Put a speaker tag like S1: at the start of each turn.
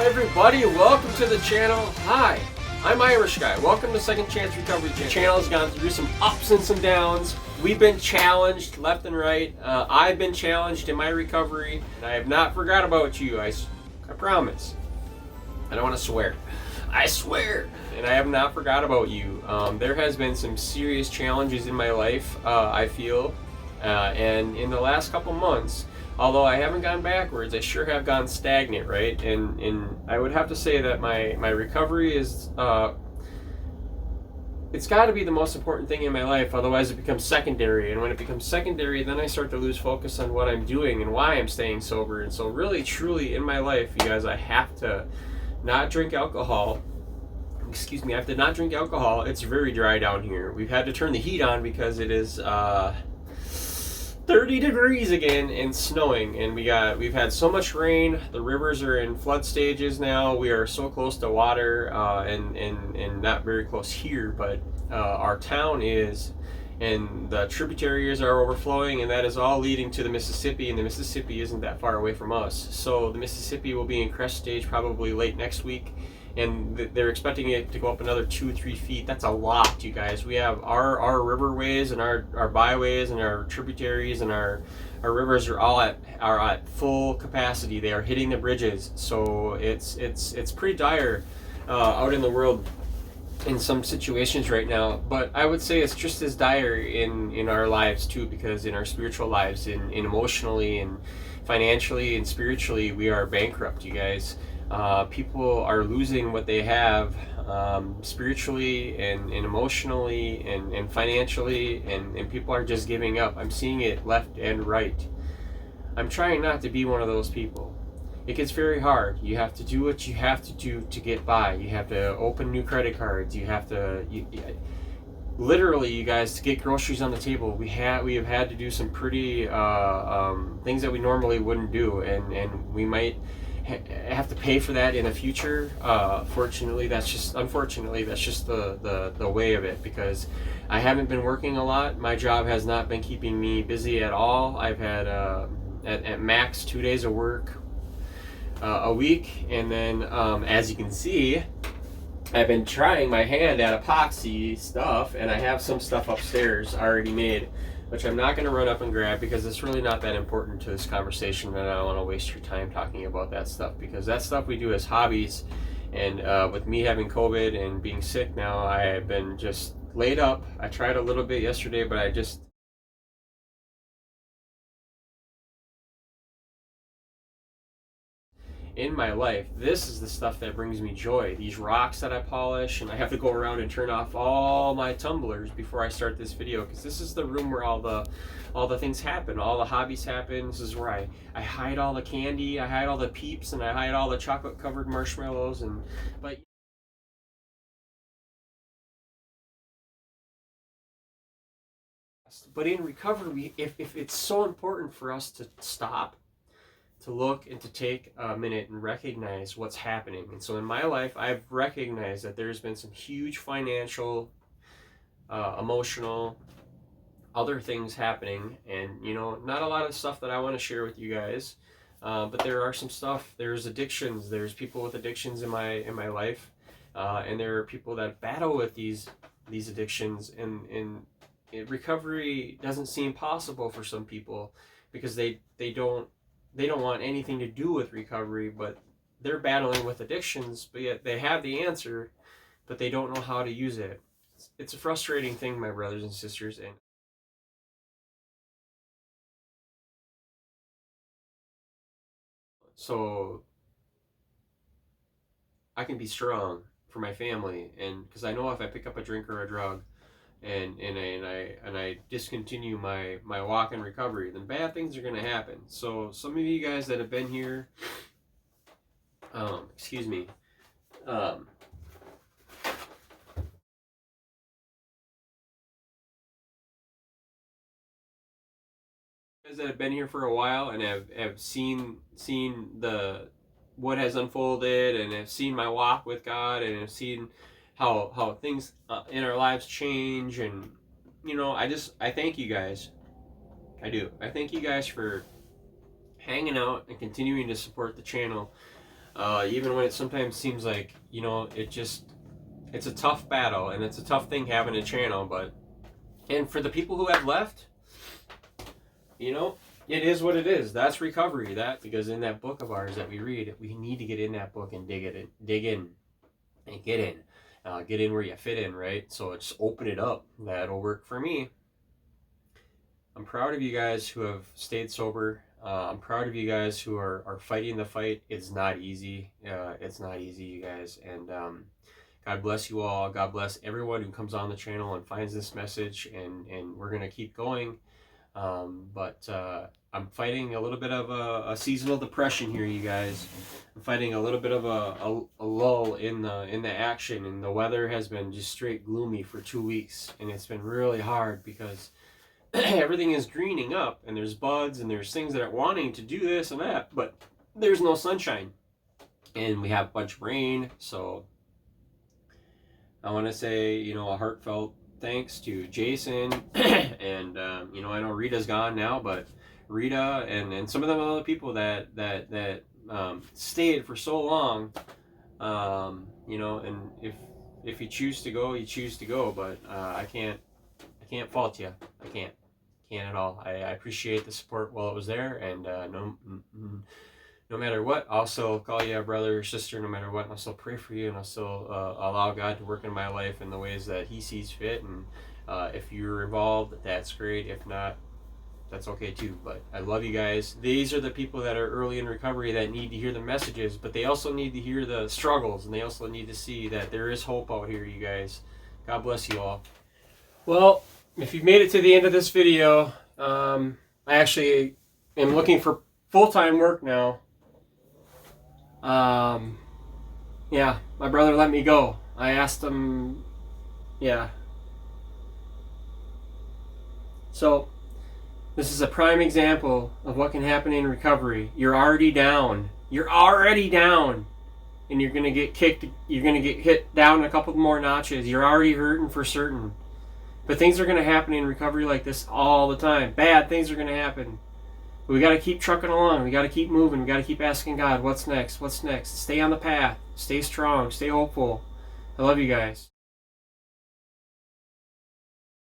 S1: everybody, welcome to the channel. Hi, I'm Irish Guy. Welcome to Second Chance Recovery Channel. The channel has gone through some ups and some downs. We've been challenged left and right. I've been challenged in my recovery, and I have not forgot about you. I promise. I don't want to swear. I swear. And I have not forgot about you. There has been some serious challenges in my life, I feel. And in the last couple months, although I haven't gone backwards, I sure have gone stagnant, right? And I would have to say that my recovery is, it's got to be the most important thing in my life, otherwise it becomes secondary. And when it becomes secondary, then I start to lose focus on what I'm doing and why I'm staying sober. And so really, truly, in my life, you guys, I have to not drink alcohol. Excuse me, I have to not drink alcohol. It's very dry down here. We've had to turn the heat on because it is 30 degrees again and snowing, and we've had so much rain. The rivers are in flood stages now. We are so close to water, and not very close here, but our town is, and the tributaries are overflowing, and that is all leading to the Mississippi, and the Mississippi isn't that far away from us. So the Mississippi will be in crest stage probably late next week, and they're expecting it to go up another 2-3 feet. That's a lot, you guys. We have our riverways and our byways and our tributaries and our rivers are all at full capacity. They are hitting the bridges, so it's pretty dire out in the world in some situations right now. But I would say it's just as dire in our lives too, because in our spiritual lives, in emotionally and financially and spiritually, we are bankrupt, you guys. People are losing what they have, spiritually and emotionally and financially, and people are just giving up. I'm seeing it left and right. I'm trying not to be one of those people. It gets very hard. You have to do what you have to do to get by. You have to open new credit cards. You have to, literally, you guys, to get groceries on the table, we have had to do some pretty things that we normally wouldn't do, and we might have to pay for that in the future. Unfortunately, that's just the way of it, because I haven't been working a lot. My job has not been keeping me busy at all. I've had at max 2 days of work a week, and then as you can see, I've been trying my hand at epoxy stuff, and I have some stuff upstairs already made, which I'm not going to run up and grab because it's really not that important to this conversation, and I don't want to waste your time talking about that stuff, because that stuff we do as hobbies. And with me having COVID and being sick now, I have been just laid up. I tried a little bit yesterday, but I just... in my life, this is the stuff that brings me joy. These rocks that I polish, and I have to go around and turn off all my tumblers before I start this video, because this is the room where all the things happen, all the hobbies happen. This is where I hide all the candy, I hide all the Peeps, and I hide all the chocolate covered marshmallows. But in recovery, if it's so important for us to stop, to look and to take a minute and recognize what's happening. And so in my life, I've recognized that there's been some huge financial, emotional, other things happening, and not a lot of stuff that I want to share with you guys, but there are some stuff. There's addictions. There's people with addictions in my life, and there are people that battle with these addictions, and recovery doesn't seem possible for some people because they don't want anything to do with recovery, but they're battling with addictions, but yet they have the answer, but they don't know how to use it. It's a frustrating thing, my brothers and sisters. And so I can be strong for my family, and because I know if I pick up a drink or a drug and I discontinue my walk in recovery, then bad things are going to happen. So some of you guys that have been here, excuse me, guys that have been here for a while and have seen what has unfolded, and have seen my walk with God, and have seen how things in our lives change, and I thank you guys. I do. I thank you guys for hanging out and continuing to support the channel. even when it sometimes seems like, you know, it's a tough battle, and it's a tough thing having a channel. And for the people who have left, you know, it is what it is. That's recovery. Because in that book of ours that we read, we need to get in that book and dig in, and get in where you fit in, right? So it's open it up. That'll work for me. I'm proud of you guys who have stayed sober. I'm proud of you guys who are fighting the fight. It's not easy. It's not easy, you guys. And God bless you all. God bless everyone who comes on the channel and finds this message. And we're going to keep going. But I'm fighting a little bit of a seasonal depression here, you guys. I'm fighting a little bit of a lull in the action. And the weather has been just straight gloomy for 2 weeks. And it's been really hard because everything is greening up, and there's buds, and there's things that are wanting to do this and that, but there's no sunshine, and we have a bunch of rain. So I want to say, you know, a heartfelt thanks to Jason, and you know, I know Rita's gone now, but Rita and some of the other people that stayed for so long, you know, and if you choose to go, you choose to go, but I can't fault you. I can't at all. I appreciate the support while it was there, and no matter what, I'll still call you a brother or sister no matter what, and I'll still pray for you, and I'll still allow God to work in my life in the ways that He sees fit. And if you're involved, that's great. If not, that's okay too. But I love you guys. These are the people that are early in recovery that need to hear the messages, but they also need to hear the struggles, and they also need to see that there is hope out here, you guys. God bless you all. Well, if you've made it to the end of this video, I actually am looking for full-time work now. Yeah, my brother let me go. I asked him, yeah. So, this is a prime example of what can happen in recovery. You're already down. You're already down. And you're going to get kicked. You're going to get hit down a couple more notches. You're already hurting for certain. But things are going to happen in recovery like this all the time. Bad things are going to happen. But we got to keep trucking along. We got to keep moving. We got to keep asking God, what's next? What's next? Stay on the path. Stay strong. Stay hopeful. I love you guys.